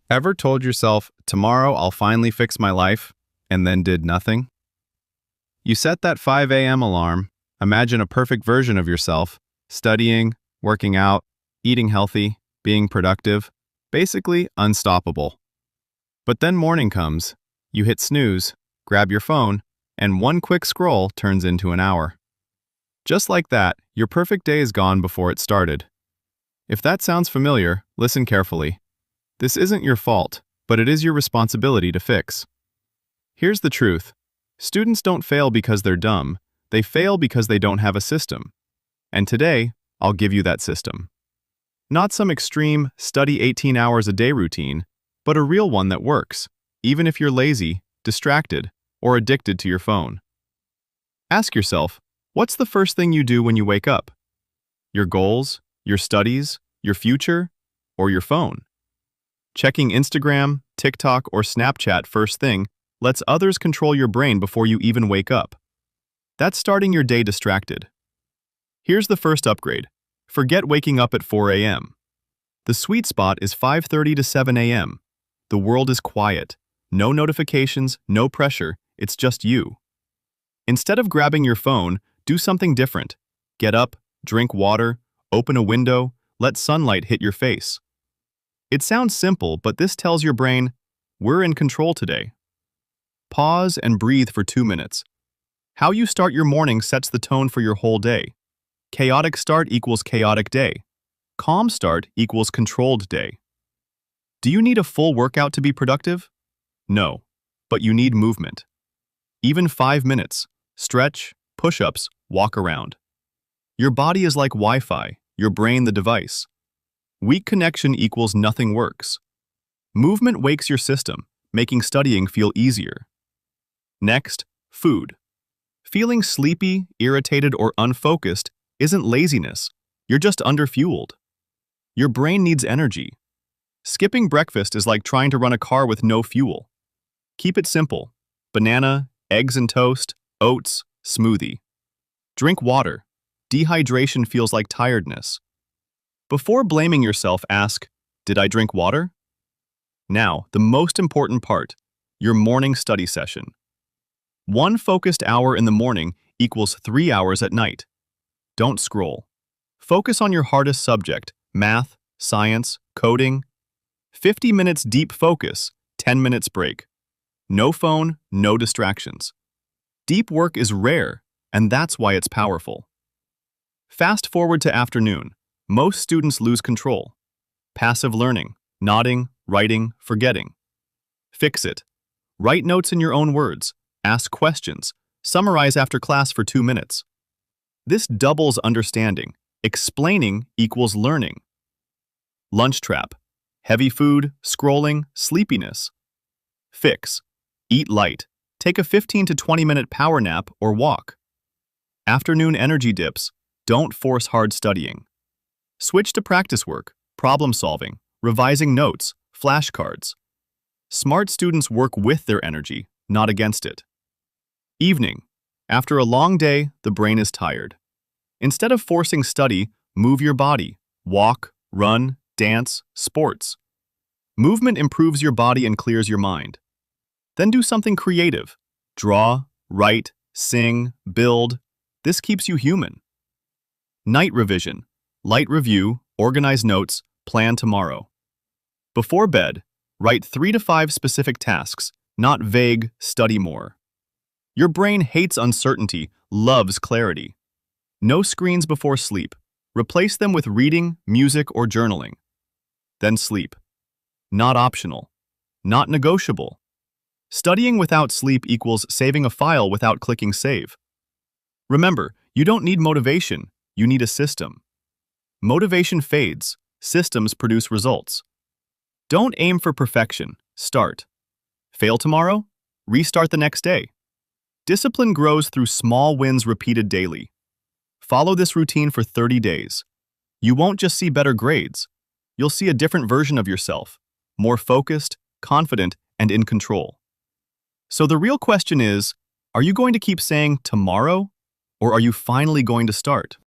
Ever told yourself, tomorrow I'll finally fix my life, and then did nothing? You set that 5 a.m. alarm, imagine a perfect version of yourself, studying, working out, eating healthy, being productive, basically unstoppable. But then morning comes, you hit snooze, grab your phone, and one quick scroll turns into an hour. Just like that, your perfect day is gone before it started. If that sounds familiar, listen carefully. This isn't your fault, but it is your responsibility to fix. Here's the truth. Students don't fail because they're dumb. They fail because they don't have a system. And today, I'll give you that system. Not some extreme, study 18 hours a day routine, but a real one that works, even if you're lazy, distracted, or addicted to your phone. Ask yourself, what's the first thing you do when you wake up? Your goals, your studies, your future, or your phone? Checking Instagram, TikTok, or Snapchat first thing lets others control your brain before you even wake up. That's starting your day distracted. Here's the first upgrade. Forget waking up at 4 a.m. The sweet spot is 5:30 to 7 a.m. The world is quiet. No notifications, no pressure, it's just you. Instead of grabbing your phone, do something different. Get up, drink water, open a window, let sunlight hit your face. It sounds simple, but this tells your brain, we're in control today. Pause and breathe for 2 minutes. How you start your morning sets the tone for your whole day. Chaotic start equals chaotic day. Calm start equals controlled day. Do you need a full workout to be productive? No, but you need movement. Even 5 minutes. Stretch, push-ups, walk around. Your body is like Wi-Fi, your brain the device. Weak connection equals nothing works. Movement wakes your system, making studying feel easier. Next, food. Feeling sleepy, irritated, or unfocused isn't laziness. You're just underfueled. Your brain needs energy. Skipping breakfast is like trying to run a car with no fuel. Keep it simple. Banana, eggs and toast, oats, smoothie. Drink water. Dehydration feels like tiredness. Before blaming yourself, ask, did I drink water? Now, the most important part, your morning study session. 1 focused hour in the morning equals 3 hours at night. Don't scroll. Focus on your hardest subject, math, science, coding. 50 minutes deep focus, 10 minutes break. No phone, no distractions. Deep work is rare, and that's why it's powerful. Fast forward to afternoon. Most students lose control. Passive learning, nodding, writing, forgetting. Fix it. Write notes in your own words. Ask questions. Summarize after class for 2 minutes. This doubles understanding. Explaining equals learning. Lunch trap. Heavy food, scrolling, sleepiness. Fix. Eat light. Take a 15 to 20-minute power nap or walk. Afternoon energy dips. Don't force hard studying. Switch to practice work, problem solving, revising notes, flashcards. Smart students work with their energy, not against it. Evening. After a long day, the brain is tired. Instead of forcing study, move your body. Walk, run, dance, sports. Movement improves your body and clears your mind. Then do something creative. Draw, write, sing, build. This keeps you human. Night revision. Light review, organize notes, plan tomorrow. Before bed, write 3 to 5 specific tasks, not vague, study more. Your brain hates uncertainty, loves clarity. No screens before sleep. Replace them with reading, music, or journaling. Then sleep. Not optional. Not negotiable. Studying without sleep equals saving a file without clicking save. Remember, you don't need motivation, you need a system. Motivation fades, systems produce results. Don't aim for perfection, start. Fail tomorrow? Restart the next day. Discipline grows through small wins repeated daily. Follow this routine for 30 days. You won't just see better grades. You'll see a different version of yourself, more focused, confident, and in control. So the real question is, are you going to keep saying tomorrow, or are you finally going to start?